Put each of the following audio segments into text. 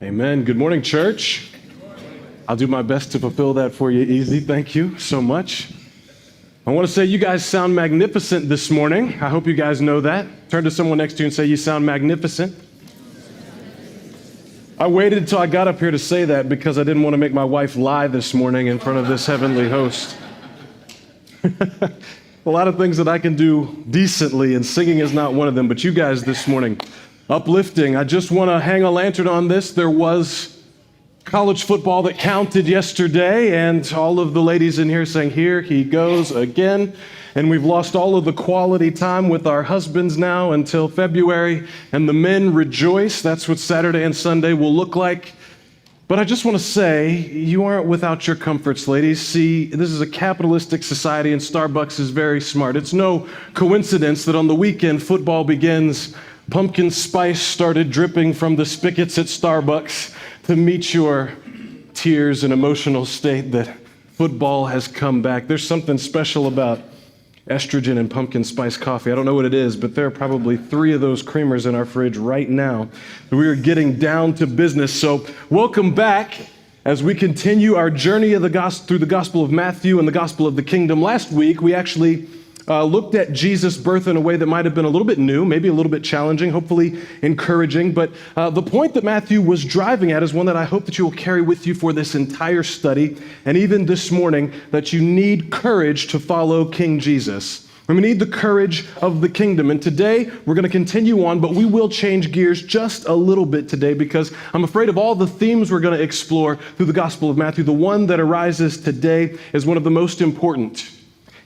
Amen. Good morning, church. I'll do my best to fulfill that for you easy. Thank you so much. I want to say you guys sound magnificent this morning. I hope you guys know that. Turn to someone next to you and say, you sound magnificent. I waited until I got up here to say that because I didn't want to make my wife lie this morning in front of this heavenly host. A lot of things that I can do decently, and singing is not one of them, but you guys this morning, uplifting. I just want to hang a lantern on this. There was college football that counted yesterday, and all of the ladies in here saying, here he goes again. And we've lost all of the quality time with our husbands now until February, and the men rejoice. That's what Saturday and Sunday will look like. But I just want to say, you aren't without your comforts, ladies. See, this is a capitalistic society, and Starbucks is very smart. It's no coincidence that on the weekend football begins. Pumpkin spice started dripping from the spigots at Starbucks to meet your tears and emotional state that football has come back. There's something special about estrogen and pumpkin spice coffee. I don't know what it is, but there are probably 3 of those creamers in our fridge right now. We are getting down to business. So welcome back as we continue our journey of through the Gospel of Matthew and the Gospel of the Kingdom. Last week, we actually looked at Jesus' birth in a way that might have been a little bit new, maybe a little bit challenging, hopefully encouraging. But the point that Matthew was driving at is one that I hope that you will carry with you for this entire study, and even this morning, that you need courage to follow King Jesus. And we need the courage of the kingdom. And today, we're going to continue on, but we will change gears just a little bit today because I'm afraid of all the themes we're going to explore through the Gospel of Matthew, the one that arises today is one of the most important.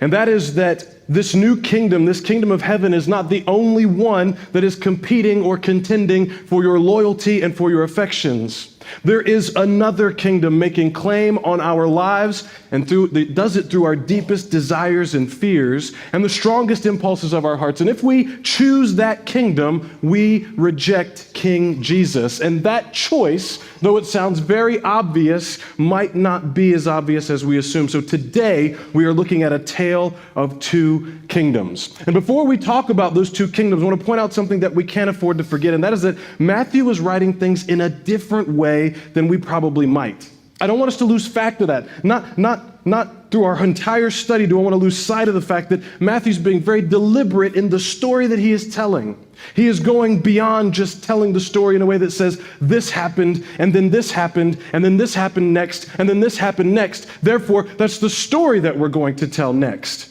And that is that this new kingdom, this kingdom of heaven, is not the only one that is competing or contending for your loyalty and for your affections. There is another kingdom making claim on our lives, and does it through our deepest desires and fears and the strongest impulses of our hearts. And if we choose that kingdom, we reject King Jesus. And that choice, though it sounds very obvious, might not be as obvious as we assume. So today, we are looking at a tale of 2 kingdoms. And before we talk about those 2 kingdoms, I want to point out something that we can't afford to forget, and that is that Matthew is writing things in a different way than we probably might. I don't want us to lose fact of that. Not through our entire study do I want to lose sight of the fact that Matthew's being very deliberate in the story that he is telling. He is going beyond just telling the story in a way that says, this happened, and then this happened, and then this happened next, and then this happened next. Therefore, that's the story that we're going to tell next.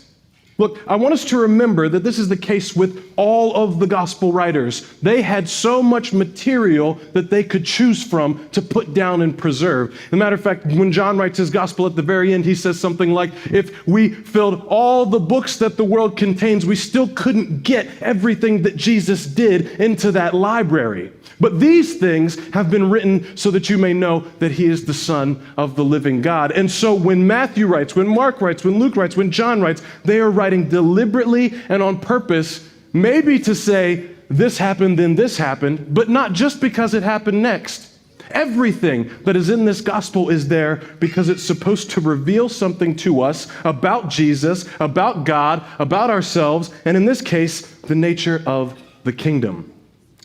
Look, I want us to remember that this is the case with all of the gospel writers. They had so much material that they could choose from to put down and preserve. As a matter of fact, when John writes his gospel at the very end, he says something like, if we filled all the books that the world contains, we still couldn't get everything that Jesus did into that library. But these things have been written so that you may know that he is the Son of the living God. And so when Matthew writes, when Mark writes, when Luke writes, when John writes, they are writing deliberately and on purpose, maybe to say this happened, then this happened, but not just because it happened next. Everything that is in this gospel is there because it's supposed to reveal something to us about Jesus, about God, about ourselves, and in this case, the nature of the kingdom.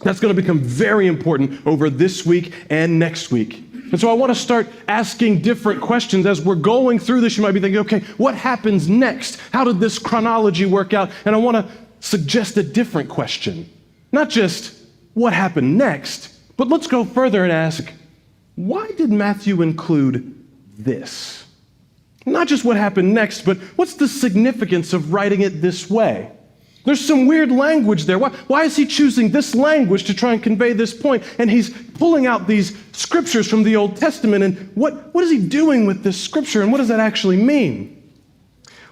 That's going to become very important over this week and next week. And so I want to start asking different questions. As we're going through this, you might be thinking, okay, what happens next? How did this chronology work out? And I want to suggest a different question. Not just what happened next, but let's go further and ask, why did Matthew include this? Not just what happened next, but what's the significance of writing it this way? There's some weird language there. Why is he choosing this language to try and convey this point? And he's pulling out these scriptures from the Old Testament. And what is he doing with this scripture? And what does that actually mean?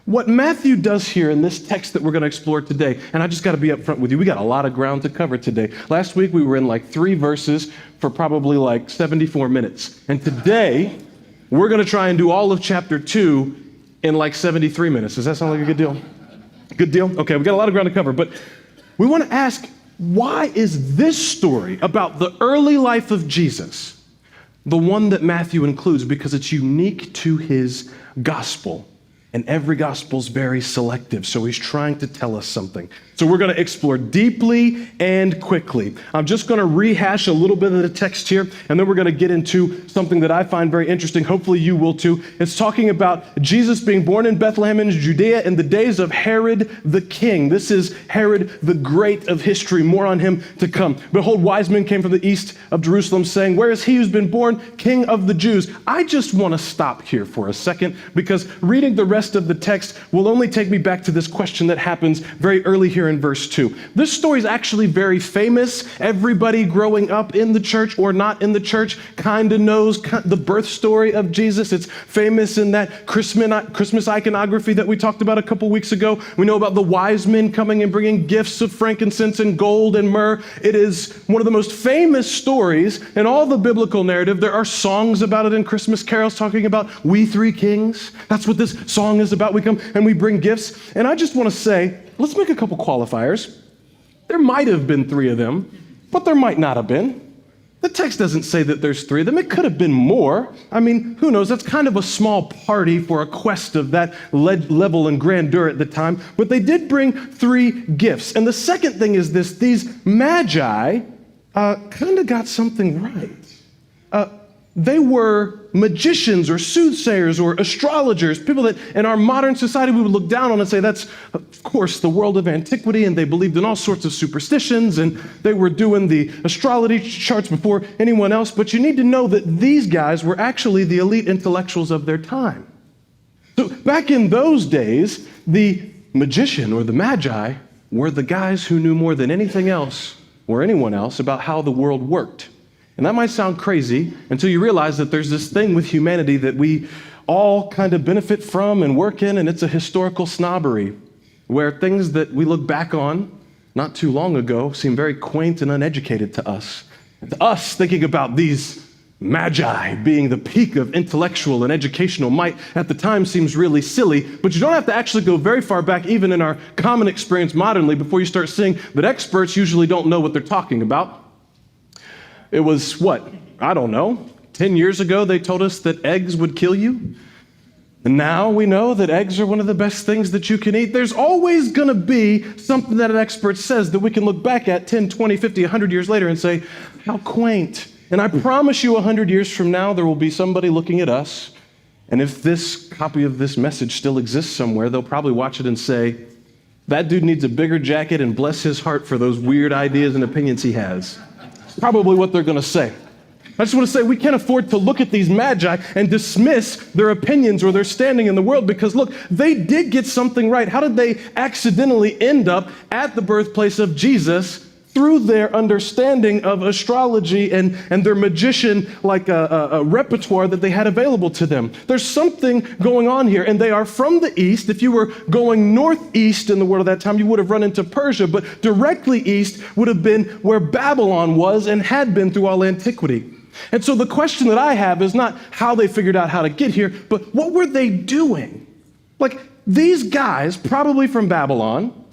What Matthew does here in this text that we're going to explore today, and I just got to be upfront with you, we got a lot of ground to cover today. Last week we were in like 3 verses for probably like 74 minutes. And today we're going to try and do all of chapter 2 in like 73 minutes. Does that sound like a good deal? Good deal? Okay, we got a lot of ground to cover, but we want to ask, why is this story about the early life of Jesus the one that Matthew includes? Because it's unique to his gospel. And every gospel's very selective, so he's trying to tell us something. So we're going to explore deeply and quickly. I'm just going to rehash a little bit of the text here, and then we're going to get into something that I find very interesting. Hopefully you will too. It's talking about Jesus being born in Bethlehem in Judea in the days of Herod the king. This is Herod the Great of history. More on him to come. Behold, wise men came from the east of Jerusalem saying, where is he who's been born King of the Jews? I just want to stop here for a second because reading the rest of the text will only take me back to this question that happens very early here in verse 2. This story is actually very famous. Everybody growing up in the church or not in the church kind of knows the birth story of Jesus. It's famous in that Christmas iconography that we talked about a couple weeks ago. We know about the wise men coming and bringing gifts of frankincense and gold and myrrh. It is one of the most famous stories in all the biblical narrative. There are songs about it in Christmas carols talking about we three kings. That's what this song is about. We come and we bring gifts. And I just want to say, let's make a couple qualifiers. There might have been three of them, but there might not have been. The text doesn't say that there's three of them. It could have been more. I mean, who knows? That's kind of a small party for a quest of that level and grandeur at the time. But they did bring three gifts. And the second thing is this. These magi kind of got something right. They were magicians or soothsayers or astrologers, people that in our modern society we would look down on and say that's, of course, the world of antiquity, and they believed in all sorts of superstitions, and they were doing the astrology charts before anyone else. But you need to know that these guys were actually the elite intellectuals of their time. So back in those days, the magician or the magi were the guys who knew more than anything else or anyone else about how the world worked. And that might sound crazy until you realize that there's this thing with humanity that we all kind of benefit from and work in, and it's a historical snobbery, where things that we look back on not too long ago seem very quaint and uneducated to us. And to us, thinking about these magi being the peak of intellectual and educational might at the time seems really silly, but you don't have to actually go very far back, even in our common experience modernly, before you start seeing that experts usually don't know what they're talking about. It was, I don't know, 10 years ago they told us that eggs would kill you. And now we know that eggs are one of the best things that you can eat. There's always going to be something that an expert says that we can look back at 10, 20, 50, 100 years later and say, how quaint. And I promise you 100 years from now, there will be somebody looking at us. And if this copy of this message still exists somewhere, they'll probably watch it and say, that dude needs a bigger jacket and bless his heart for those weird ideas and opinions he has. Probably what they're going to say. I just want to say we can't afford to look at these magi and dismiss their opinions or their standing in the world, because look, they did get something right. How did they accidentally end up at the birthplace of Jesus? Through their understanding of astrology and their magician a repertoire that they had available to them. There's something going on here, and they are from the east. If you were going northeast in the world at that time, you would have run into Persia, but directly east would have been where Babylon was and had been through all antiquity. And so the question that I have is not how they figured out how to get here, but what were they doing? Like, these guys, probably from Babylon,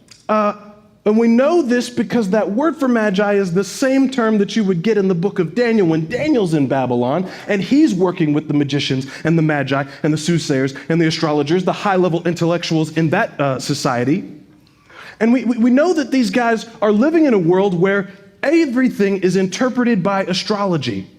and we know this because that word for magi is the same term that you would get in the book of Daniel when Daniel's in Babylon and he's working with the magicians and the magi and the soothsayers and the astrologers, the high-level intellectuals in that society. And we know that these guys are living in a world where everything is interpreted by astrology.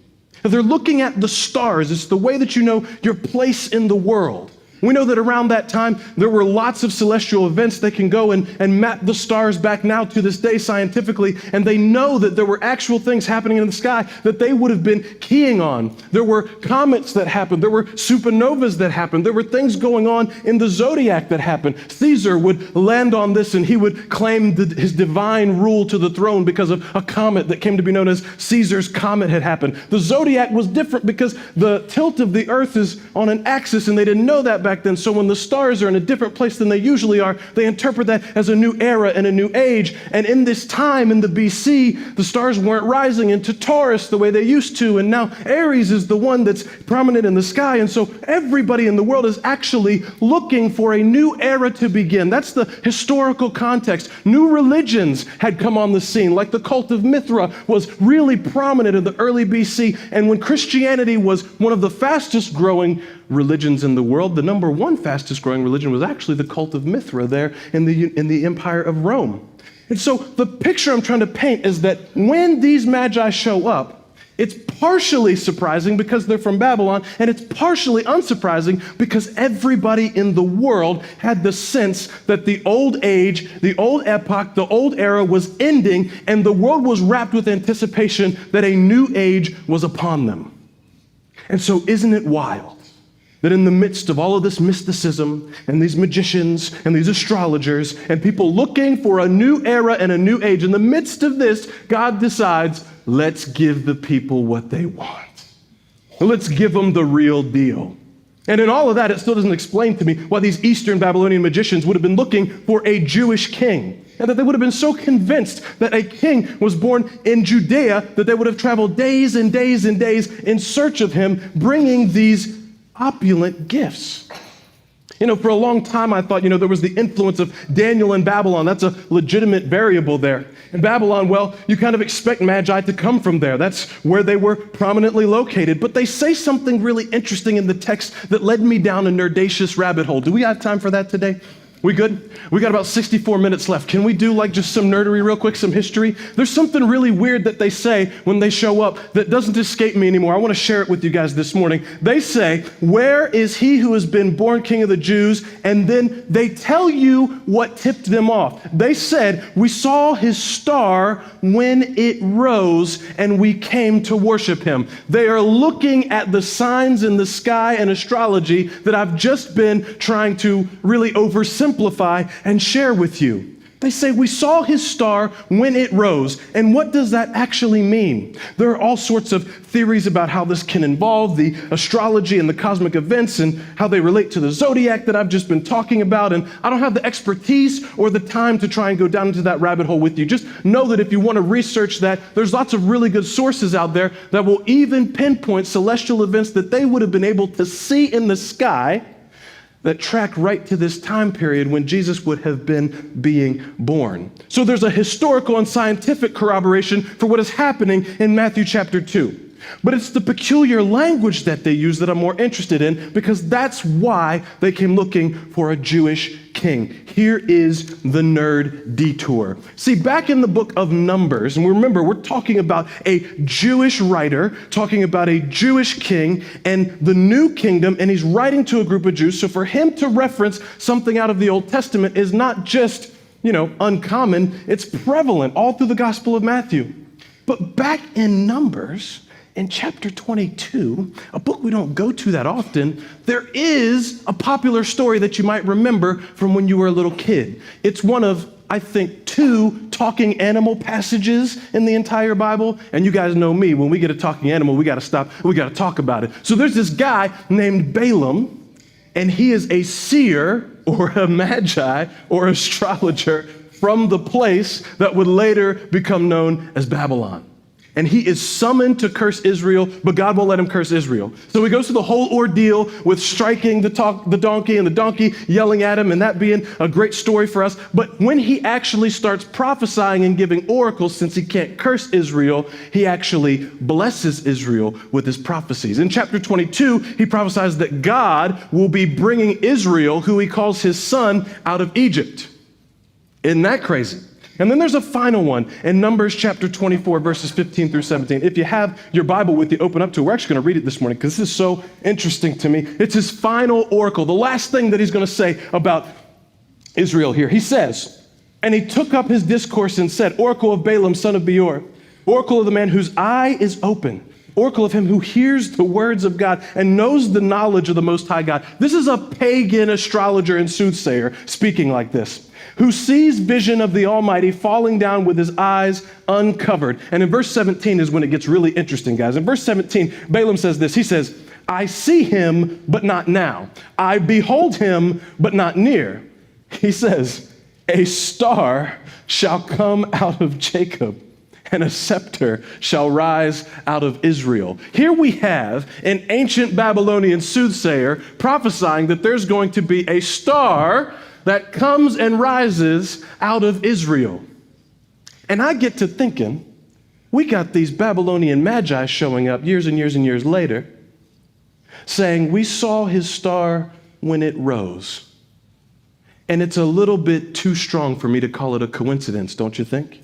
They're looking at the stars. It's the way that you know your place in the world. We know that around that time, there were lots of celestial events. They can go and map the stars back now to this day scientifically, and they know that there were actual things happening in the sky that they would have been keying on. There were comets that happened. There were supernovas that happened. There were things going on in the zodiac that happened. Caesar would land on this, and he would claim his divine rule to the throne because of a comet that came to be known as Caesar's comet had happened. The zodiac was different because the tilt of the earth is on an axis, and they didn't know that back then. So when the stars are in a different place than they usually are, they interpret that as a new era and a new age. And in this time, in the BC, the stars weren't rising into Taurus the way they used to. And now Aries is the one that's prominent in the sky. And so everybody in the world is actually looking for a new era to begin. That's the historical context. New religions had come on the scene, like the cult of Mithra was really prominent in the early BC. And when Christianity was one of the fastest growing religions in the world, the number one fastest growing religion was actually the cult of Mithra there in the Empire of Rome. And so the picture I'm trying to paint is that when these magi show up, it's partially surprising because they're from Babylon, and it's partially unsurprising because everybody in the world had the sense that the old age, the old epoch, the old era was ending, and the world was wrapped with anticipation that a new age was upon them. And so isn't it wild that in the midst of all of this mysticism and these magicians and these astrologers and people looking for a new era and a new age, in the midst of this, God decides, let's give the people what they want. Let's give them the real deal. And in all of that, it still doesn't explain to me why these Eastern Babylonian magicians would have been looking for a Jewish king, and that they would have been so convinced that a king was born in Judea that they would have traveled days and days and days in search of him, bringing these opulent gifts. For a long time I thought, there was the influence of Daniel in Babylon. That's a legitimate variable there. In Babylon, well, you kind of expect magi to come from there. That's where they were prominently located. But they say something really interesting in the text that led me down a nerdacious rabbit hole. Do we have time for that today? We good? We got about 64 minutes left. Can we do just some nerdery real quick, some history? There's something really weird that they say when they show up that doesn't escape me anymore. I want to share it with you guys this morning. They say, "Where is he who has been born King of the Jews?" And then they tell you what tipped them off. They said, "We saw his star when it rose and we came to worship him." They are looking at the signs in the sky and astrology that I've just been trying to really oversimplify and share with you. They say, "We saw his star when it rose." And what does that actually mean? There are all sorts of theories about how this can involve the astrology and the cosmic events and how they relate to the zodiac that I've just been talking about. And I don't have the expertise or the time to try and go down into that rabbit hole with you. Just know that if you want to research that, there's lots of really good sources out there that will even pinpoint celestial events that they would have been able to see in the sky that track right to this time period when Jesus would have been being born. So there's a historical and scientific corroboration for what is happening in Matthew chapter 2. But it's the peculiar language that they use that I'm more interested in, because that's why they came looking for a Jewish king. Here is the nerd detour. See, back in the book of Numbers, and remember, we're talking about a Jewish writer, talking about a Jewish king and the new kingdom, and he's writing to a group of Jews. So for him to reference something out of the Old Testament is not just, uncommon, it's prevalent all through the Gospel of Matthew. But back in Numbers, in chapter 22, a book we don't go to that often, there is a popular story that you might remember from when you were a little kid. It's one of, I think, 2 talking animal passages in the entire Bible. And you guys know me, when we get a talking animal, we got to stop, we got to talk about it. So there's this guy named Balaam, and he is a seer or a magi or astrologer from the place that would later become known as Babylon. And he is summoned to curse Israel, but God won't let him curse Israel. So he goes through the whole ordeal with striking the donkey and the donkey yelling at him, and that being a great story for us. But when he actually starts prophesying and giving oracles, since he can't curse Israel, he actually blesses Israel with his prophecies. In chapter 22, he prophesies that God will be bringing Israel, who he calls his son, out of Egypt. Isn't that crazy? And then there's a final one in Numbers chapter 24, verses 15 through 17. If you have your Bible with you, open up to it. We're actually going to read it this morning because this is so interesting to me. It's his final oracle, the last thing that he's going to say about Israel here. He says, "And he took up his discourse and said, Oracle of Balaam, son of Beor, oracle of the man whose eye is open, oracle of him who hears the words of God and knows the knowledge of the Most High God." This is a pagan astrologer and soothsayer speaking like this. "Who sees vision of the Almighty falling down with his eyes uncovered." And in verse 17 is when it gets really interesting, guys. In verse 17, Balaam says this. He says, "I see him, but not now. I behold him, but not near." He says, "A star shall come out of Jacob, and a scepter shall rise out of Israel." Here we have an ancient Babylonian soothsayer prophesying that there's going to be a star that comes and rises out of Israel. And I get to thinking, we got these Babylonian magi showing up years and years and years later. saying, we saw his star when it rose. And it's a little bit too strong for me to call it a coincidence, don't you think?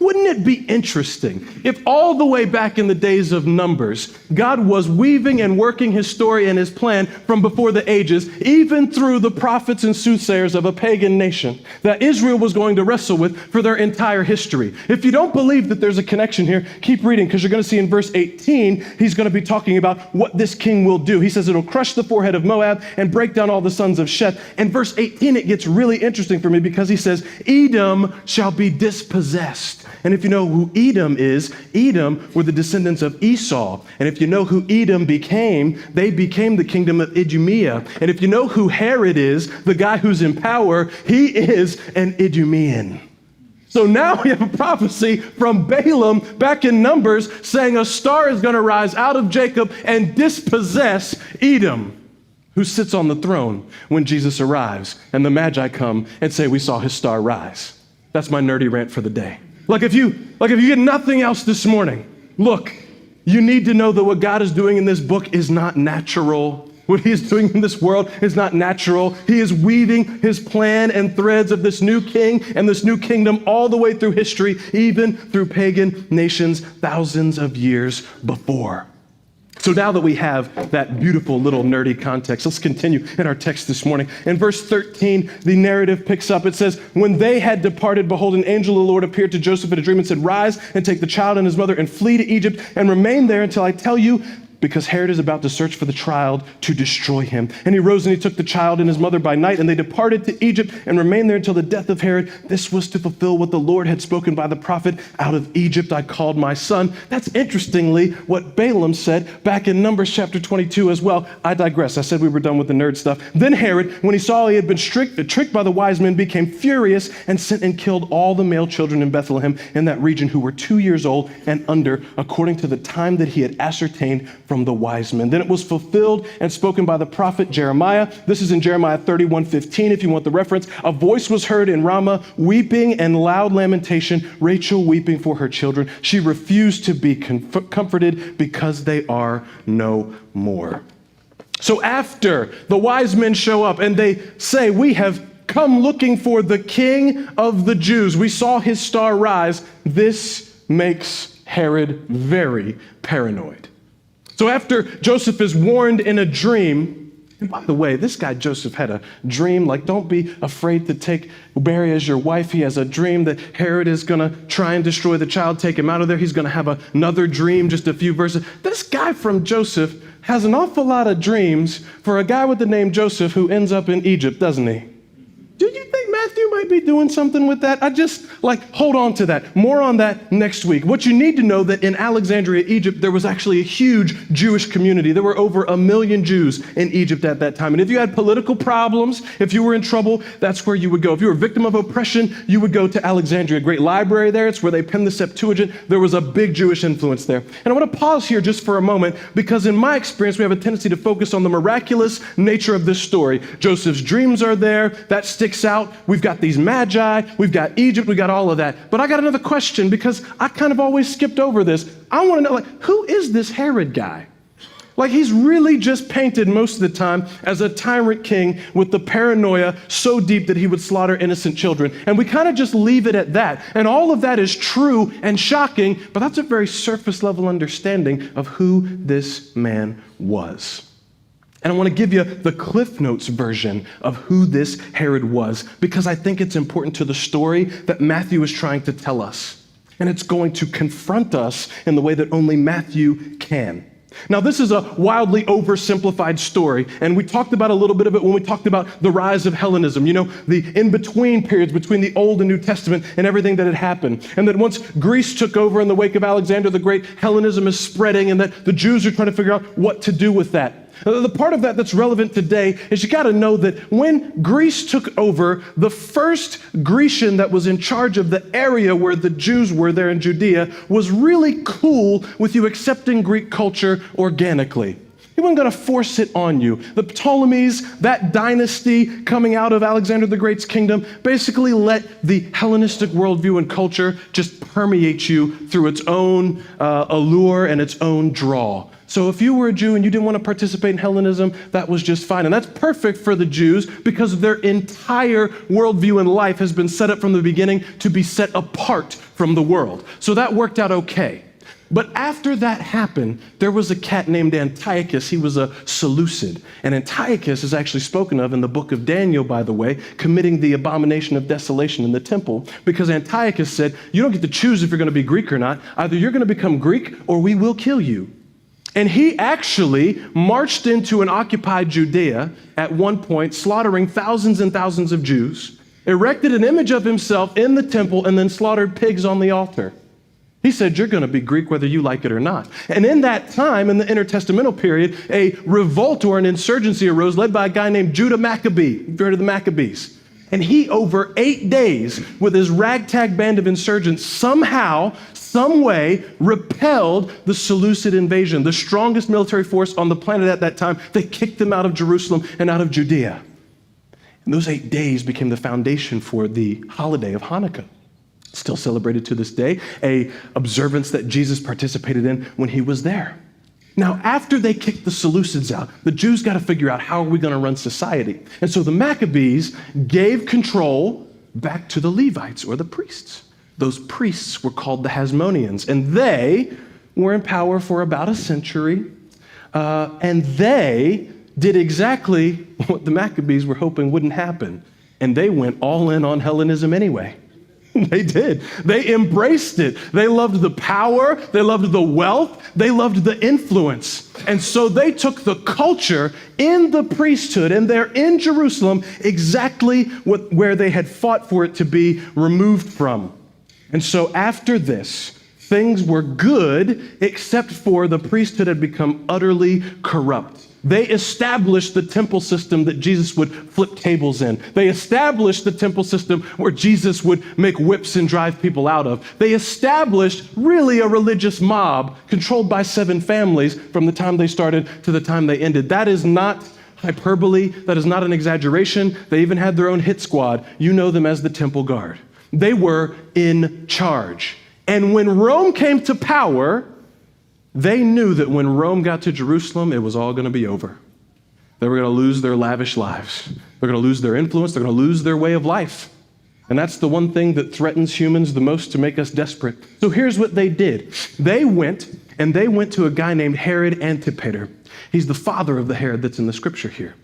Wouldn't it be interesting if all the way back in the days of Numbers, God was weaving and working his story and his plan from before the ages, even through the prophets and soothsayers of a pagan nation that Israel was going to wrestle with for their entire history? If you don't believe that there's a connection here, keep reading, because you're going to see in verse 18, he's going to be talking about what this king will do. He says it'll crush the forehead of Moab and break down all the sons of Sheth. And verse 18, it gets really interesting for me because he says, Edom shall be dispossessed. And if you know who Edom were the descendants of Esau. And if you know who Edom became, they became the kingdom of Idumea. And if you know who Herod is, the guy who's in power, he is an Idumean. So now we have a prophecy from Balaam back in Numbers saying a star is going to rise out of Jacob and dispossess Edom, who sits on the throne when Jesus arrives. And the Magi come and say, we saw his star rise. That's my nerdy rant for the day. Like if you get nothing else this morning, look, you need to know that what God is doing in this book is not natural. What he is doing in this world is not natural. He is weaving his plan and threads of this new king and this new kingdom all the way through history, even through pagan nations thousands of years before. So now that we have that beautiful little nerdy context, let's continue in our text this morning. In verse 13, the narrative picks up. It says, when they had departed, behold, an angel of the Lord appeared to Joseph in a dream and said, rise and take the child and his mother and flee to Egypt and remain there until I tell you, because Herod is about to search for the child to destroy him. And he rose and he took the child and his mother by night, and they departed to Egypt and remained there until the death of Herod. This was to fulfill what the Lord had spoken by the prophet, out of Egypt I called my son. That's interestingly what Balaam said back in Numbers chapter 22 as well. I digress. I said we were done with the nerd stuff. Then Herod, when he saw he had been tricked by the wise men, became furious and sent and killed all the male children in Bethlehem in that region who were 2 years old and under, according to the time that he had ascertained from the wise men. Then it was fulfilled and spoken by the prophet Jeremiah. This is in Jeremiah 31:15, if you want the reference. A voice was heard in Ramah, weeping and loud lamentation, Rachel weeping for her children. She refused to be comforted because they are no more. So after the wise men show up and they say, we have come looking for the King of the Jews, we saw his star rise, this makes Herod very paranoid. So after Joseph is warned in a dream, and by the way, this guy Joseph had a dream, like don't be afraid to take Mary as your wife. He has a dream that Herod is going to try and destroy the child, take him out of there. He's going to have another dream, just a few verses. This guy from Joseph has an awful lot of dreams for a guy with the name Joseph who ends up in Egypt, doesn't he? Do you think Matthew might be doing something with that? I just hold on to that. More on that next week. What you need to know that in Alexandria, Egypt, there was actually a huge Jewish community. There were over 1 million Jews in Egypt at that time. And if you had political problems, if you were in trouble, that's where you would go. If you were a victim of oppression, you would go to Alexandria. A great library there. It's where they penned the Septuagint. There was a big Jewish influence there. And I want to pause here just for a moment because in my experience, we have a tendency to focus on the miraculous nature of this story. Joseph's dreams are there. That sticks out. We've got these magi, we've got Egypt, we got all of that. But I got another question because I kind of always skipped over this. I want to know, who is this Herod guy? He's really just painted most of the time as a tyrant king with the paranoia so deep that he would slaughter innocent children. And we kind of just leave it at that. And all of that is true and shocking, but that's a very surface level understanding of who this man was. And I want to give you the Cliff Notes version of who this Herod was, because I think it's important to the story that Matthew is trying to tell us. And it's going to confront us in the way that only Matthew can. Now, this is a wildly oversimplified story, and we talked about a little bit of it when we talked about the rise of Hellenism, the in-between periods between the Old and New Testament and everything that had happened. And that once Greece took over in the wake of Alexander the Great, Hellenism is spreading, and that the Jews are trying to figure out what to do with that. The part of that that's relevant today is you got to know that when Greece took over, the first Grecian that was in charge of the area where the Jews were there in Judea was really cool with you accepting Greek culture organically. He wasn't going to force it on you. The Ptolemies, that dynasty coming out of Alexander the Great's kingdom, basically let the Hellenistic worldview and culture just permeate you through its own allure and its own draw. So if you were a Jew and you didn't want to participate in Hellenism, that was just fine. And that's perfect for the Jews because their entire worldview in life has been set up from the beginning to be set apart from the world. So that worked out okay. But after that happened, there was a cat named Antiochus. He was a Seleucid. And Antiochus is actually spoken of in the book of Daniel, by the way, committing the abomination of desolation in the temple, because Antiochus said, you don't get to choose if you're going to be Greek or not. Either you're going to become Greek or we will kill you. And he actually marched into and occupied Judea at one point, slaughtering thousands and thousands of Jews, erected an image of himself in the temple, and then slaughtered pigs on the altar. He said, you're going to be Greek whether you like it or not. And in that time, in the intertestamental period, a revolt or an insurgency arose led by a guy named Judah Maccabee. You've heard of the Maccabees. And he, over 8 days, with his ragtag band of insurgents, somehow, some way, repelled the Seleucid invasion, the strongest military force on the planet at that time. They kicked them out of Jerusalem and out of Judea. And those 8 days became the foundation for the holiday of Hanukkah. Still celebrated to this day, a observance that Jesus participated in when he was there. Now, after they kicked the Seleucids out, the Jews got to figure out how are we going to run society. And so the Maccabees gave control back to the Levites or the priests. Those priests were called the Hasmoneans, and they were in power for about a century, and they did exactly what the Maccabees were hoping wouldn't happen, and they went all in on Hellenism anyway. They did. They embraced it. They loved the power. They loved the wealth. They loved the influence. And so they took the culture in the priesthood, and they're in Jerusalem exactly where they had fought for it to be removed from. And so after this, things were good, except for the priesthood had become utterly corrupt. They established the temple system that Jesus would flip tables in. They established the temple system where Jesus would make whips and drive people out of. They established really a religious mob controlled by 7 families from the time they started to the time they ended. That is not hyperbole. That is not an exaggeration. They even had their own hit squad. You know them as the Temple Guard. They were in charge. And when Rome came to power, they knew that when Rome got to Jerusalem, it was all going to be over. They were going to lose their lavish lives. They're going to lose their influence. They're going to lose their way of life. And that's the one thing that threatens humans the most to make us desperate. So here's what they did. They went to a guy named Herod Antipater. He's the father of the Herod that's in the scripture here.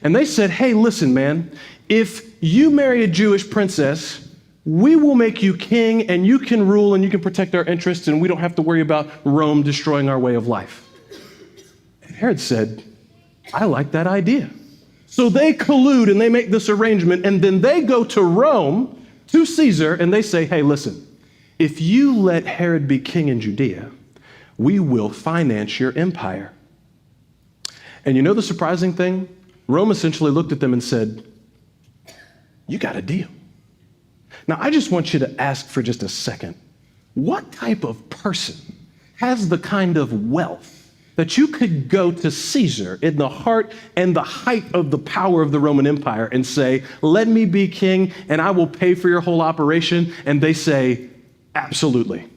And they said, hey, listen, man, if you marry a Jewish princess, we will make you king, and you can rule, and you can protect our interests, and we don't have to worry about Rome destroying our way of life. And Herod said, I like that idea. So they collude, and they make this arrangement, and then they go to Rome, to Caesar, and they say, hey, listen, if you let Herod be king in Judea, we will finance your empire. And you know the surprising thing? Rome essentially looked at them and said, you got a deal. Now, I just want you to ask for just a second, what type of person has the kind of wealth that you could go to Caesar in the heart and the height of the power of the Roman Empire and say, let me be king and I will pay for your whole operation? And they say, absolutely.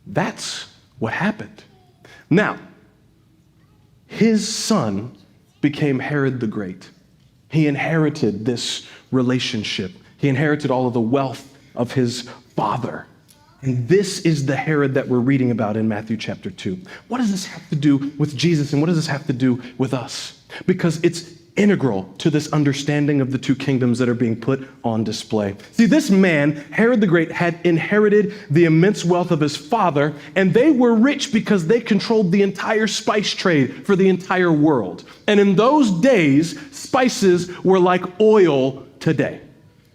That's what happened. Now, his son became Herod the Great. He inherited this relationship. He inherited all of the wealth of his father. And this is the Herod that we're reading about in Matthew chapter 2. What does this have to do with Jesus, and what does this have to do with us? Because it's integral to this understanding of the two kingdoms that are being put on display. See, this man, Herod the Great, had inherited the immense wealth of his father, and they were rich because they controlled the entire spice trade for the entire world. And in those days, spices were like oil today.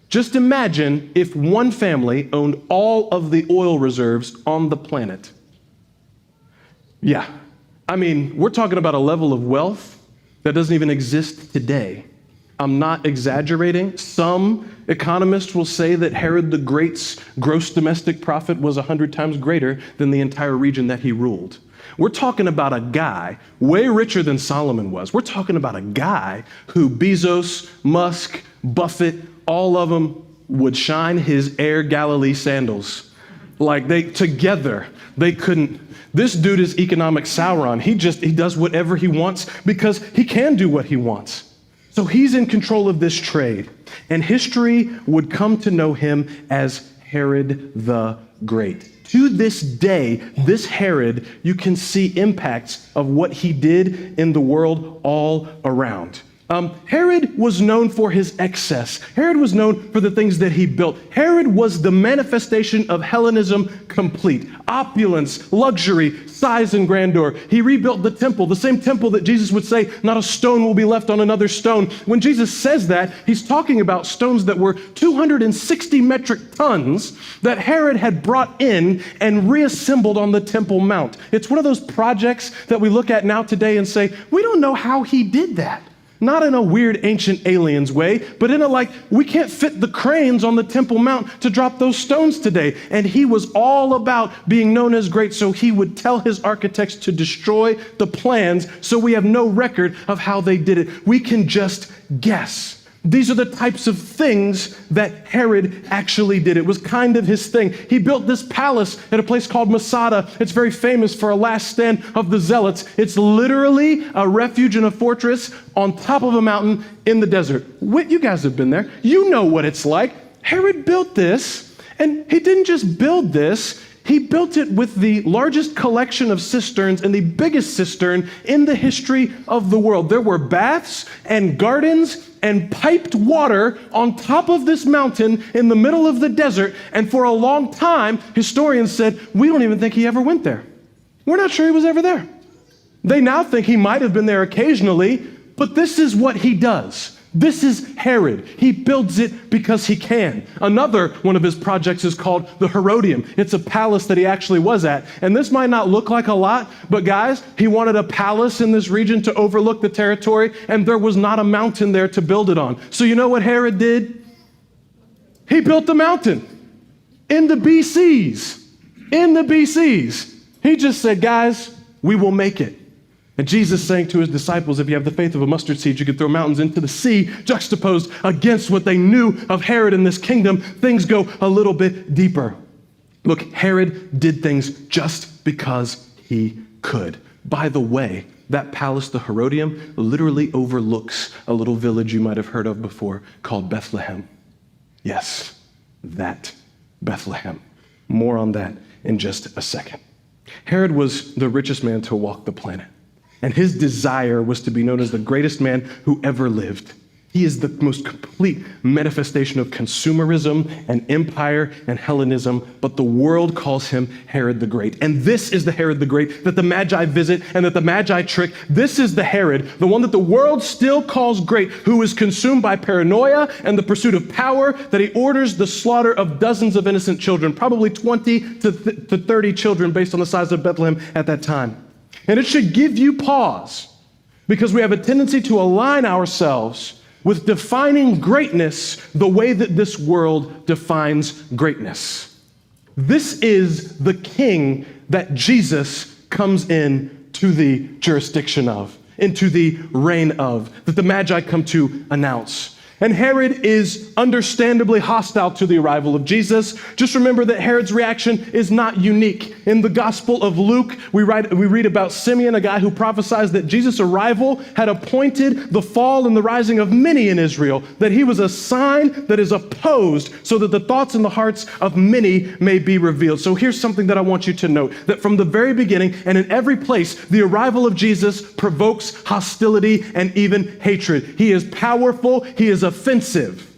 Just imagine if one family owned all of the oil reserves on the planet. Yeah, I mean, we're talking about a level of wealth that doesn't even exist today. I'm not exaggerating. Some economists will say that Herod the Great's gross domestic profit was 100 times greater than the entire region that he ruled. We're talking about a guy way richer than Solomon was. We're talking about a guy who Bezos, Musk, Buffett, all of them would shine his Air Galilee sandals. Like together, they couldn't. This dude is economic Sauron. He does whatever he wants because he can do what he wants. So he's in control of this trade. And history would come to know him as Herod the Great. To this day, this Herod, you can see impacts of what he did in the world all around. Herod was known for his excess. Herod was known for the things that he built. Herod was the manifestation of Hellenism complete. Opulence, luxury, size, and grandeur. He rebuilt the temple, the same temple that Jesus would say, not a stone will be left on another stone. When Jesus says that, he's talking about stones that were 260 metric tons that Herod had brought in and reassembled on the Temple Mount. It's one of those projects that we look at now today and say, we don't know how he did that. Not in a weird ancient aliens way, but in a we can't fit the cranes on the Temple Mount to drop those stones today. And he was all about being known as great, so he would tell his architects to destroy the plans so we have no record of how they did it. We can just guess. These are the types of things that Herod actually did. It was kind of his thing. He built this palace at a place called Masada. It's very famous for a last stand of the zealots. It's literally a refuge and a fortress on top of a mountain in the desert. You guys have been there. You know what it's like. Herod built this, and he didn't just build this. He built it with the largest collection of cisterns and the biggest cistern in the history of the world. There were baths and gardens and piped water on top of this mountain in the middle of the desert. And for a long time, historians said, we don't even think he ever went there. We're not sure he was ever there. They now think he might have been there occasionally, but this is what he does. This is Herod. He builds it because he can. Another one of his projects is called the Herodium. It's a palace that he actually was at. And this might not look like a lot, but guys, he wanted a palace in this region to overlook the territory, and there was not a mountain there to build it on. So you know what Herod did? He built the mountain in the BCs. In the BCs. He just said, guys, we will make it. And Jesus saying to his disciples, if you have the faith of a mustard seed, you could throw mountains into the sea, juxtaposed against what they knew of Herod and this kingdom. Things go a little bit deeper. Look, Herod did things just because he could. By the way, that palace, the Herodium, literally overlooks a little village you might have heard of before called Bethlehem. Yes, that Bethlehem. More on that in just a second. Herod was the richest man to walk the planet. And his desire was to be known as the greatest man who ever lived. He is the most complete manifestation of consumerism and empire and Hellenism, but the world calls him Herod the Great. And this is the Herod the Great that the Magi visit and that the Magi trick. This is the Herod, the one that the world still calls great, who is consumed by paranoia and the pursuit of power, that he orders the slaughter of dozens of innocent children, probably 20 to 30 children based on the size of Bethlehem at that time. And it should give you pause, because we have a tendency to align ourselves with defining greatness the way that this world defines greatness. This is the king that Jesus comes in to the jurisdiction of, into the reign of, that the Magi come to announce. And Herod is understandably hostile to the arrival of Jesus. Just remember that Herod's reaction is not unique. In the Gospel of Luke, we read about Simeon, a guy who prophesies that Jesus' arrival had appointed the fall and the rising of many in Israel, that he was a sign that is opposed so that the thoughts and the hearts of many may be revealed. So here's something that I want you to note, that from the very beginning and in every place, the arrival of Jesus provokes hostility and even hatred. He is powerful. He is offensive.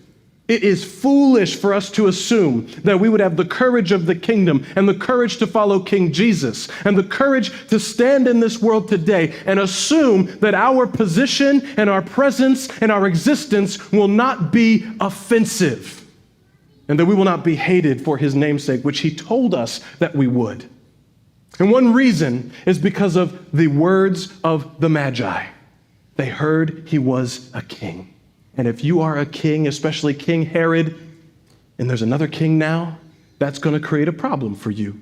It is foolish for us to assume that we would have the courage of the kingdom and the courage to follow King Jesus and the courage to stand in this world today and assume that our position and our presence and our existence will not be offensive and that we will not be hated for his namesake, which he told us that we would. And one reason is because of the words of the Magi. They heard he was a king. And if you are a king, especially King Herod, and there's another king now, that's going to create a problem for you.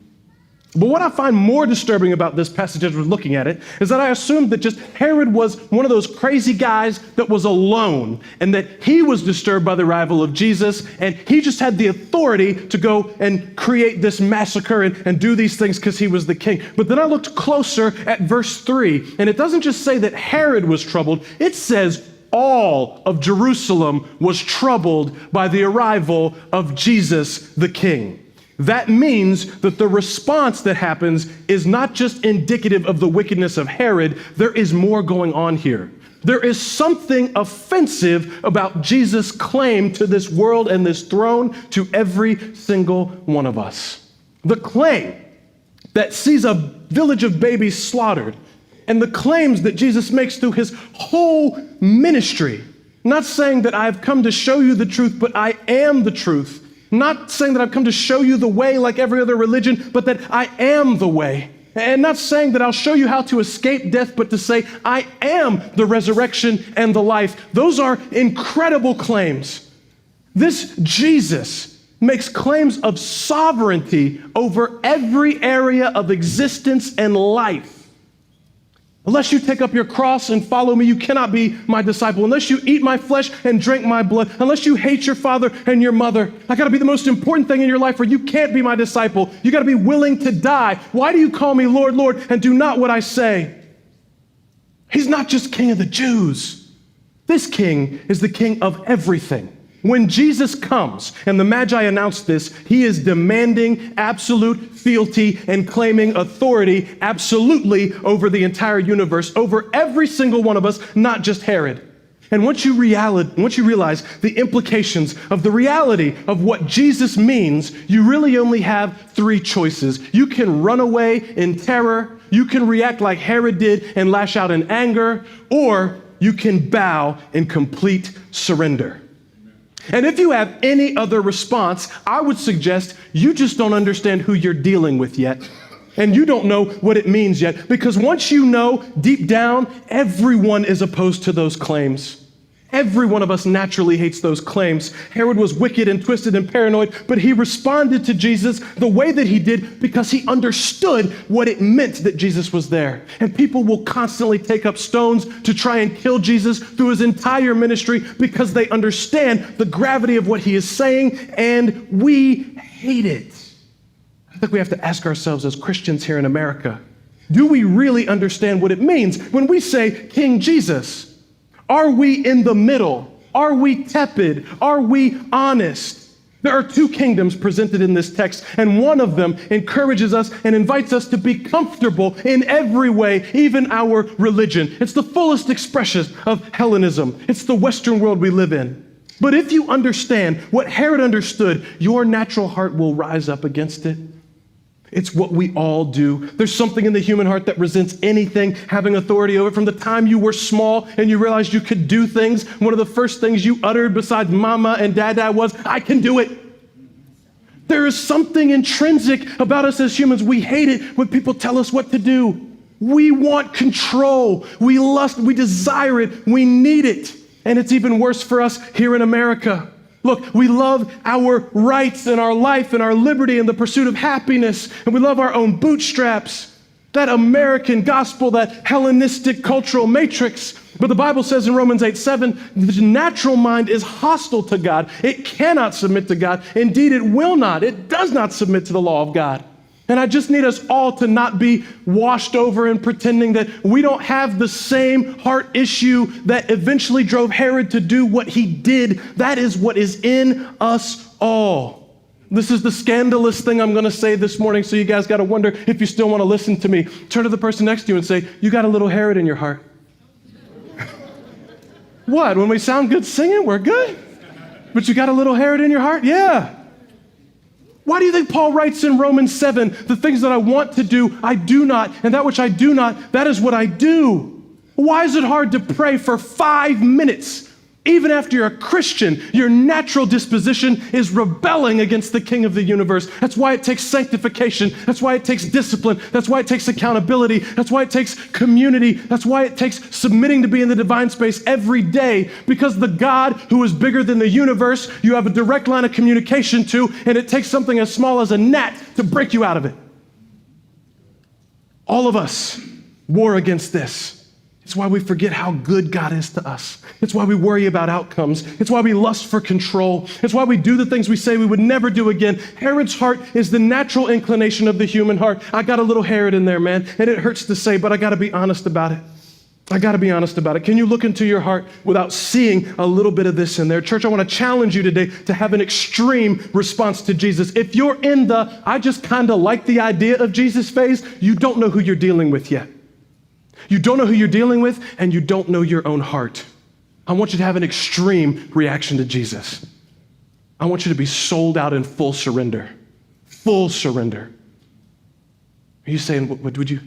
But what I find more disturbing about this passage as we're looking at it is that I assumed that just Herod was one of those crazy guys that was alone and that he was disturbed by the arrival of Jesus and he just had the authority to go and create this massacre and do these things because he was the king. But then I looked closer at verse 3 and it doesn't just say that Herod was troubled, it says all of Jerusalem was troubled by the arrival of Jesus the King. That means that the response that happens is not just indicative of the wickedness of Herod. There is more going on here. There is something offensive about Jesus' claim to this world and this throne to every single one of us. The claim that sees a village of babies slaughtered, and the claims that Jesus makes through his whole ministry, not saying that I've come to show you the truth, but I am the truth. Not saying that I've come to show you the way like every other religion, but that I am the way. And not saying that I'll show you how to escape death, but to say I am the resurrection and the life. Those are incredible claims. This Jesus makes claims of sovereignty over every area of existence and life. Unless you take up your cross and follow me, you cannot be my disciple. Unless you eat my flesh and drink my blood. Unless you hate your father and your mother. I got to be the most important thing in your life or you can't be my disciple. You got to be willing to die. Why do you call me Lord, Lord, and do not what I say? He's not just king of the Jews. This king is the king of everything. When Jesus comes, and the Magi announced this, he is demanding absolute fealty and claiming authority absolutely over the entire universe, over every single one of us, not just Herod. And once you realize the implications of the reality of what Jesus means, you really only have three choices. You can run away in terror, you can react like Herod did and lash out in anger, or you can bow in complete surrender. And if you have any other response, I would suggest you just don't understand who you're dealing with yet. And you don't know what it means yet. Because once you know, deep down, everyone is opposed to those claims. Every one of us naturally hates those claims. Herod was wicked and twisted and paranoid, but he responded to Jesus the way that he did because he understood what it meant that Jesus was there. And people will constantly take up stones to try and kill Jesus through his entire ministry because they understand the gravity of what he is saying, and we hate it. I think we have to ask ourselves as Christians here in America, do we really understand what it means when we say King Jesus? Are we in the middle? Are we tepid? Are we honest? There are two kingdoms presented in this text, and one of them encourages us and invites us to be comfortable in every way, even our religion. It's the fullest expression of Hellenism. It's the Western world we live in. But if you understand what Herod understood, your natural heart will rise up against it. It's what we all do. There's something in the human heart that resents anything having authority over it. From the time you were small and you realized you could do things, one of the first things you uttered besides mama and dada was, I can do it. There is something intrinsic about us as humans. We hate it when people tell us what to do. We want control. We lust, we desire it. We need it. And it's even worse for us here in America. Look, we love our rights and our life and our liberty and the pursuit of happiness, and we love our own bootstraps, that American gospel, that Hellenistic cultural matrix. But the Bible says in Romans 8:7, the natural mind is hostile to God. It cannot submit to God. Indeed, it will not. It does not submit to the law of God. And I just need us all to not be washed over and pretending that we don't have the same heart issue that eventually drove Herod to do what he did. That is what is in us all. This is the scandalous thing I'm going to say this morning, so you guys got to wonder if you still want to listen to me. Turn to the person next to you and say, you got a little Herod in your heart. What? When we sound good singing, we're good? But you got a little Herod in your heart? Yeah. Why do you think Paul writes in Romans 7, the things that I want to do, I do not, and that which I do not, that is what I do? Why is it hard to pray for 5 minutes? Even after you're a Christian, your natural disposition is rebelling against the King of the universe. That's why it takes sanctification. That's why it takes discipline. That's why it takes accountability. That's why it takes community. That's why it takes submitting to be in the divine space every day, because the God who is bigger than the universe, you have a direct line of communication to, and it takes something as small as a gnat to break you out of it. All of us war against this. It's why we forget how good God is to us. It's why we worry about outcomes. It's why we lust for control. It's why we do the things we say we would never do again. Herod's heart is the natural inclination of the human heart. I got a little Herod in there, man, and it hurts to say, but I got to be honest about it. I got to be honest about it. Can you look into your heart without seeing a little bit of this in there? Church, I want to challenge you today to have an extreme response to Jesus. If you're in the, I just kind of like the idea of Jesus phase, you don't know who you're dealing with yet. You don't know who you're dealing with, and you don't know your own heart. I want you to have an extreme reaction to Jesus. I want you to be sold out in full surrender. Full surrender. Are you saying, would you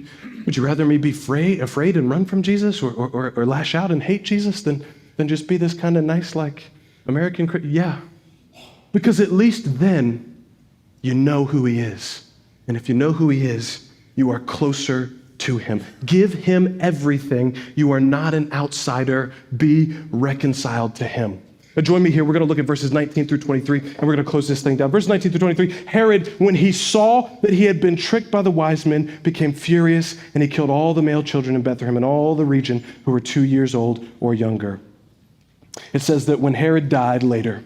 rather me be afraid and run from Jesus or lash out and hate Jesus than just be this kind of nice, like, American Christian? Yeah. Because at least then you know who he is. And if you know who he is, you are closer to him. Give him everything. You are not an outsider. Be reconciled to him. Now join me here. We're going to look at verses 19 through 23, and we're going to close this thing down. Verse 19 through 23, Herod, when he saw that he had been tricked by the wise men, became furious, and he killed all the male children in Bethlehem and all the region who were 2 years old or younger. It says that when Herod died later,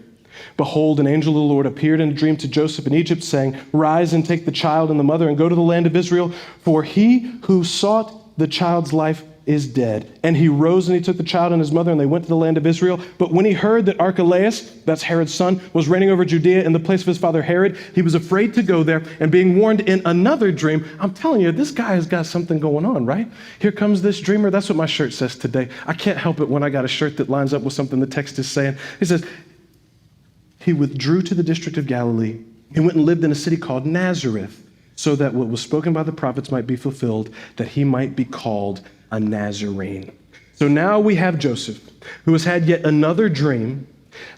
behold, an angel of the Lord appeared in a dream to Joseph in Egypt, saying, rise and take the child and the mother and go to the land of Israel, for he who sought the child's life is dead. And he rose and he took the child and his mother, and they went to the land of Israel. But when he heard that Archelaus, that's Herod's son, was reigning over Judea in the place of his father Herod, he was afraid to go there, and being warned in another dream. I'm telling you, this guy has got something going on, right? Here comes this dreamer. That's what my shirt says today. I can't help it when I got a shirt that lines up with something the text is saying. He says, he withdrew to the district of Galilee. He went and lived in a city called Nazareth, so that what was spoken by the prophets might be fulfilled, that he might be called a Nazarene. So now we have Joseph, who has had yet another dream,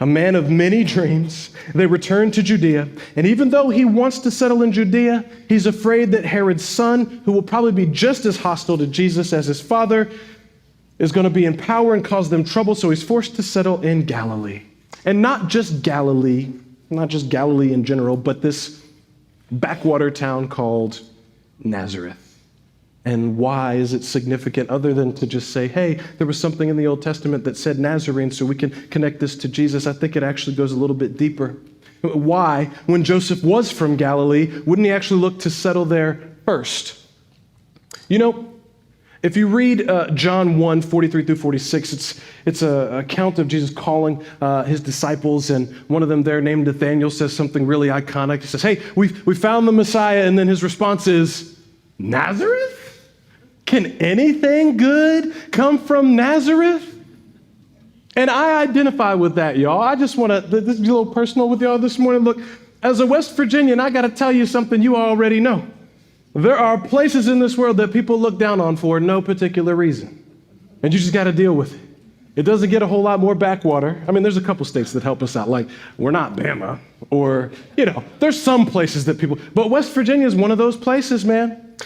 a man of many dreams. They return to Judea, and even though he wants to settle in Judea, he's afraid that Herod's son, who will probably be just as hostile to Jesus as his father, is going to be in power and cause them trouble, so he's forced to settle in Galilee. And not just Galilee in general, but this backwater town called Nazareth. And why is it significant other than to just say, hey, there was something in the Old Testament that said Nazarene, so we can connect this to Jesus? I think it actually goes a little bit deeper. Why, when Joseph was from Galilee, wouldn't he actually look to settle there first? You know, if you read John 1, 43 through 46, it's an account of Jesus calling his disciples, and one of them there named Nathanael says something really iconic. He says, hey, we found the Messiah, and then his response is, Nazareth? Can anything good come from Nazareth? And I identify with that, y'all. I just want to, this is a little personal with y'all this morning. Look, as a West Virginian, I got to tell you something you already know. There are places in this world that people look down on for no particular reason. And you just got to deal with it. It doesn't get a whole lot more backwater. I mean, there's a couple states that help us out, like we're not Bama, or, there's some places that people, but West Virginia is one of those places, man.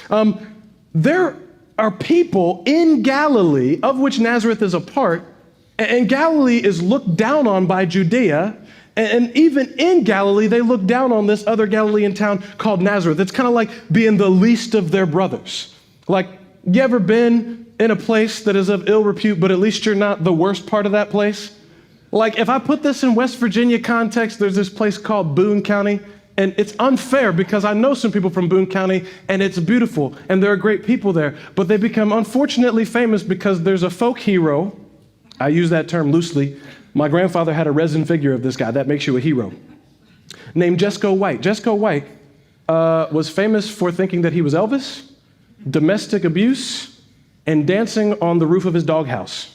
There are people in Galilee, of which Nazareth is a part, and Galilee is looked down on by Judea, and even in Galilee, they look down on this other Galilean town called Nazareth. It's kind of like being the least of their brothers. Like, you ever been in a place that is of ill repute, but at least you're not the worst part of that place? Like, if I put this in West Virginia context, there's this place called Boone County, and it's unfair because I know some people from Boone County, and it's beautiful, and there are great people there, but they become unfortunately famous because there's a folk hero. I use that term loosely. My grandfather had a resin figure of this guy. That makes you a hero. Named Jesco White. Jesco White was famous for thinking that he was Elvis, domestic abuse, and dancing on the roof of his doghouse.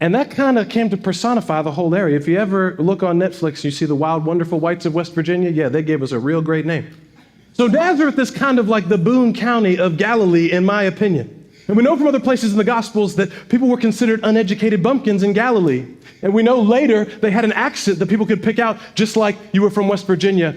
And that kind of came to personify the whole area. If you ever look on Netflix and you see the Wild, Wonderful Whites of West Virginia, yeah, they gave us a real great name. So Nazareth is kind of like the Boone County of Galilee, in my opinion. And we know from other places in the Gospels that people were considered uneducated bumpkins in Galilee. And we know later they had an accent that people could pick out, just like you were from West Virginia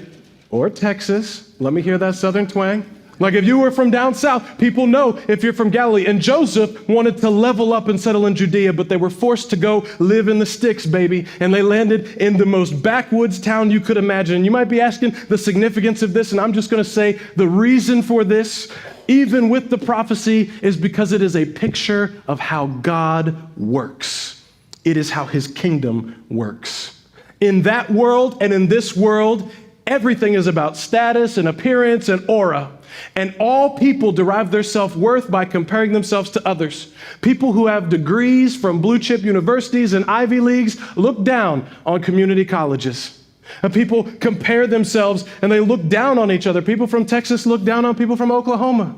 or Texas. Let me hear that southern twang. Like if you were from down south, people know if you're from Galilee. And Joseph wanted to level up and settle in Judea, but they were forced to go live in the sticks, baby. And they landed in the most backwoods town you could imagine. And you might be asking the significance of this, and I'm just going to say the reason for this even with the prophecy, is because it is a picture of how God works. It is how his kingdom works. In that world and in this world, everything is about status and appearance and aura. And all people derive their self-worth by comparing themselves to others. People who have degrees from blue chip universities and Ivy Leagues look down on community colleges. And people compare themselves and they look down on each other. People from Texas look down on people from Oklahoma.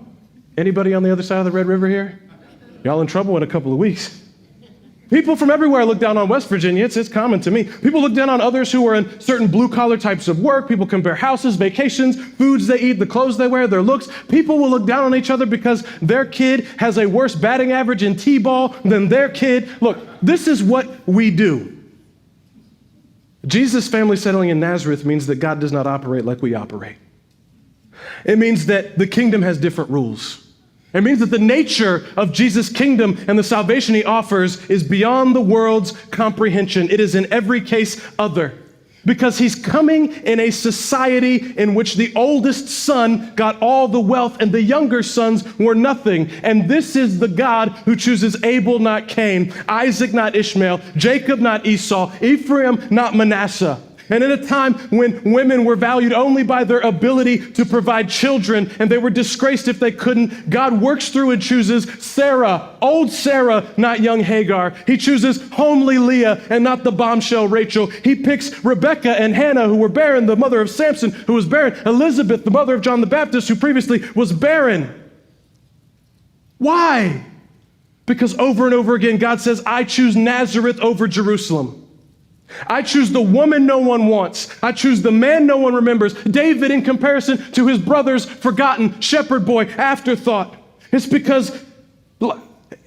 Anybody on the other side of the Red River here? Y'all in trouble in a couple of weeks. People from everywhere look down on West Virginia. It's common to me. People look down on others who are in certain blue-collar types of work. People compare houses, vacations, foods they eat, the clothes they wear, their looks. People will look down on each other because their kid has a worse batting average in T-ball than their kid. Look, this is what we do. Jesus' family settling in Nazareth means that God does not operate like we operate. It means that the kingdom has different rules. It means that the nature of Jesus' kingdom and the salvation he offers is beyond the world's comprehension. It is in every case other. Because he's coming in a society in which the oldest son got all the wealth and the younger sons were nothing. And this is the God who chooses Abel, not Cain, Isaac, not Ishmael, Jacob, not Esau, Ephraim, not Manasseh. And in a time when women were valued only by their ability to provide children and they were disgraced if they couldn't, God works through and chooses Sarah, old Sarah, not young Hagar. He chooses homely Leah and not the bombshell Rachel. He picks Rebecca and Hannah, who were barren, the mother of Samson, who was barren, Elizabeth, the mother of John the Baptist, who previously was barren. Why? Because over and over again, God says, I choose Nazareth over Jerusalem. I choose the woman no one wants. I choose the man no one remembers. David, in comparison to his brother's forgotten shepherd boy afterthought. It's because,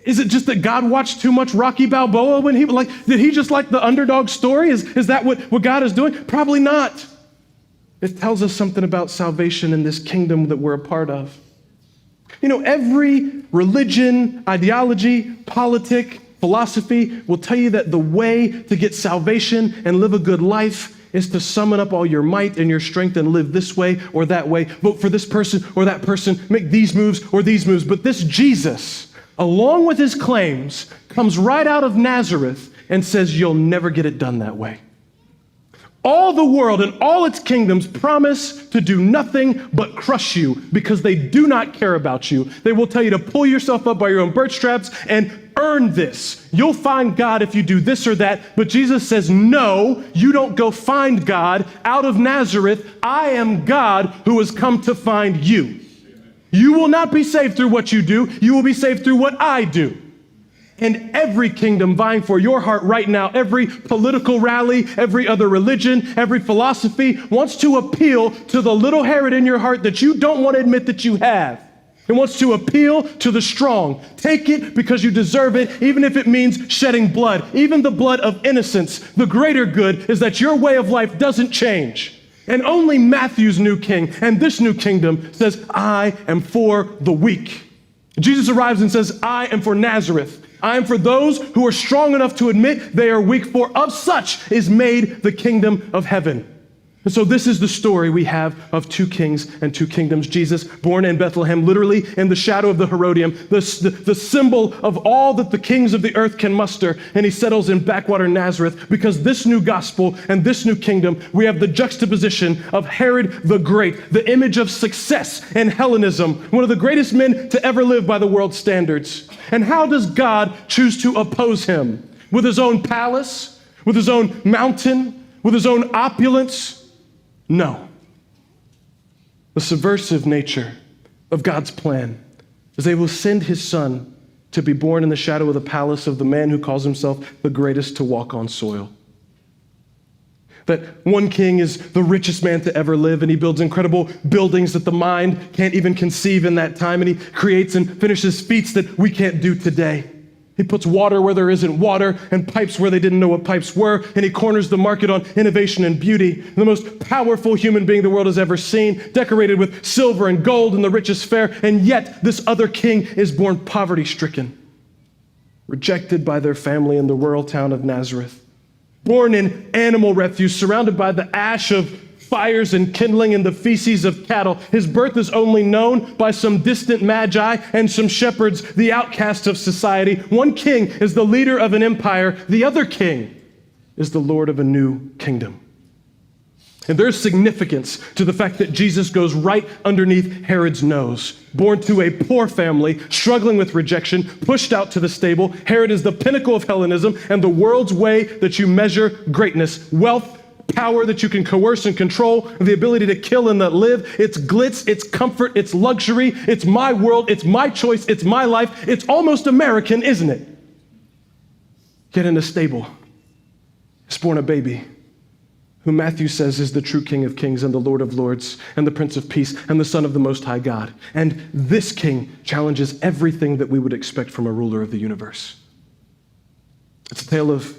is it just that God watched too much Rocky Balboa when did he just like the underdog story? Is that what God is doing? Probably not. It tells us something about salvation in this kingdom that we're a part of. You know, every religion, ideology, politic, philosophy will tell you that the way to get salvation and live a good life is to summon up all your might and your strength and live this way or that way, vote for this person or that person, make these moves or these moves. But this Jesus, along with his claims, comes right out of Nazareth and says, you'll never get it done that way. All the world and all its kingdoms promise to do nothing but crush you because they do not care about you. They will tell you to pull yourself up by your own bootstraps and earn this. You'll find God if you do this or that. But Jesus says, no, you don't go find God out of Nazareth. I am God who has come to find you. You will not be saved through what you do. You will be saved through what I do. And every kingdom vying for your heart right now, every political rally, every other religion, every philosophy wants to appeal to the little Herod in your heart that you don't want to admit that you have. It wants to appeal to the strong. Take it because you deserve it, even if it means shedding blood, even the blood of innocence. The greater good is that your way of life doesn't change. And only Matthew's new king and this new kingdom says, I am for the weak. Jesus arrives and says, I am for Nazareth. I am for those who are strong enough to admit they are weak, for of such is made the kingdom of heaven. And so this is the story we have of two kings and two kingdoms. Jesus, born in Bethlehem, literally in the shadow of the Herodium, the symbol of all that the kings of the earth can muster. And he settles in backwater Nazareth because this new gospel and this new kingdom, we have the juxtaposition of Herod the Great, the image of success and Hellenism, one of the greatest men to ever live by the world's standards. And how does God choose to oppose him? With his own palace? With his own mountain? With his own opulence? No. The subversive nature of God's plan is they will send his son to be born in the shadow of the palace of the man who calls himself the greatest to walk on soil. That one king is the richest man to ever live, and he builds incredible buildings that the mind can't even conceive in that time, and he creates and finishes feats that we can't do today. He puts water where there isn't water and pipes where they didn't know what pipes were, and he corners the market on innovation and beauty. The most powerful human being the world has ever seen, decorated with silver and gold and the richest fare, and yet this other king is born poverty-stricken, rejected by their family in the rural town of Nazareth, born in animal refuse, surrounded by the ash of fires and kindling and the feces of cattle. His birth is only known by some distant magi and some shepherds, the outcasts of society. One king is the leader of an empire. The other king is the Lord of a new kingdom. And there's significance to the fact that Jesus goes right underneath Herod's nose. Born to a poor family, struggling with rejection, pushed out to the stable. Herod is the pinnacle of Hellenism and the world's way that you measure greatness. Wealth, power that you can coerce and control, the ability to kill and not live. It's glitz, it's comfort, it's luxury, it's my world, it's my choice, it's my life. It's almost American, isn't it? Yet in a stable, is born a baby, who Matthew says is the true King of Kings and the Lord of Lords and the Prince of Peace and the Son of the Most High God. And this king challenges everything that we would expect from a ruler of the universe. It's a tale of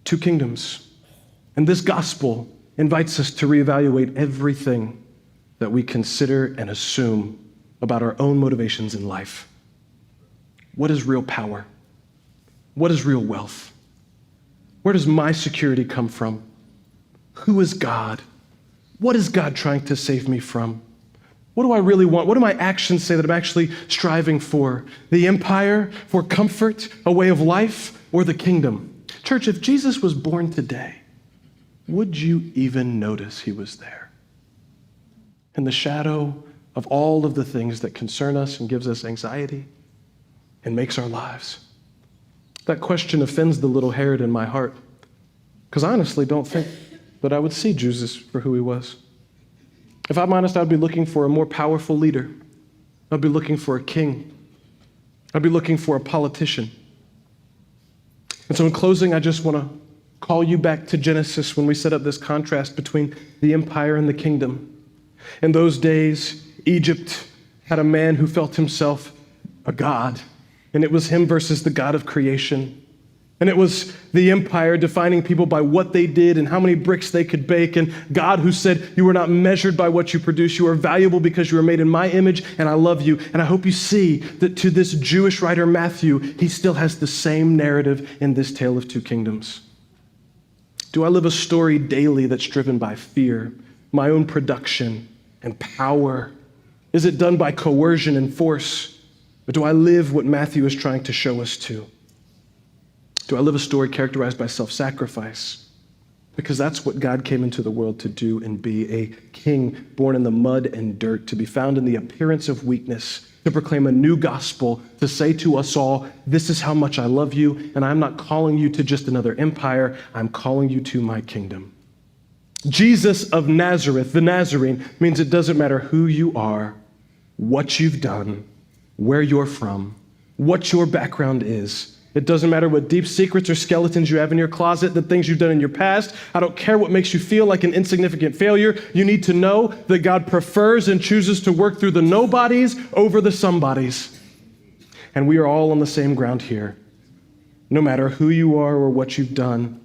two kingdoms. And this gospel invites us to reevaluate everything that we consider and assume about our own motivations in life. What is real power? What is real wealth? Where does my security come from? Who is God? What is God trying to save me from? What do I really want? What do my actions say that I'm actually striving for? The empire, for comfort, a way of life, or the kingdom? Church, if Jesus was born today, would you even notice he was there? In the shadow of all of the things that concern us and gives us anxiety and makes our lives. That question offends the little Herod in my heart, because I honestly don't think that I would see Jesus for who he was. If I'm honest, I'd be looking for a more powerful leader. I'd be looking for a king. I'd be looking for a politician. And so in closing, I just want to call you back to Genesis when we set up this contrast between the empire and the kingdom. In those days, Egypt had a man who felt himself a god, and it was him versus the God of creation. And it was the empire defining people by what they did and how many bricks they could bake. And God who said, you are not measured by what you produce. You are valuable because you are made in my image, and I love you. And I hope you see that to this Jewish writer, Matthew, he still has the same narrative in this tale of two kingdoms. Do I live a story daily that's driven by fear, my own production, and power? Is it done by coercion and force? Or do I live what Matthew is trying to show us to? Do I live a story characterized by self-sacrifice? Because that's what God came into the world to do and be, a king born in the mud and dirt, to be found in the appearance of weakness, to proclaim a new gospel, to say to us all, this is how much I love you, and I'm not calling you to just another empire, I'm calling you to my kingdom. Jesus of Nazareth, the Nazarene, means it doesn't matter who you are, what you've done, where you're from, what your background is. It doesn't matter what deep secrets or skeletons you have in your closet, the things you've done in your past. I don't care what makes you feel like an insignificant failure. You need to know that God prefers and chooses to work through the nobodies over the somebodies. And we are all on the same ground here, no matter who you are or what you've done.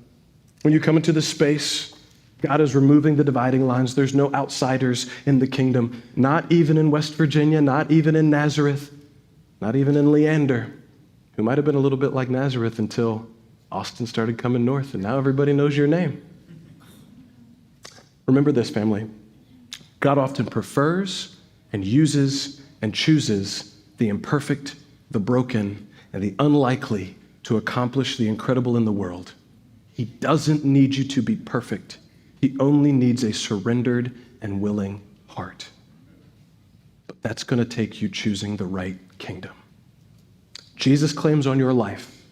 When you come into this space, God is removing the dividing lines. There's no outsiders in the kingdom, not even in West Virginia, not even in Nazareth, not even in Leander, who might have been a little bit like Nazareth until Austin started coming north, and now everybody knows your name. Remember this, family. God often prefers and uses and chooses the imperfect, the broken, and the unlikely to accomplish the incredible in the world. He doesn't need you to be perfect. He only needs a surrendered and willing heart. But that's going to take you choosing the right kingdom. Jesus' claims on your life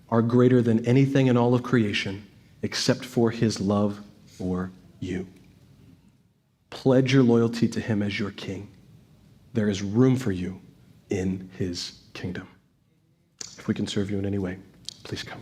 are greater than anything in all of creation except for his love for you. Pledge your loyalty to him as your king. There is room for you in his kingdom. If we can serve you in any way, please come.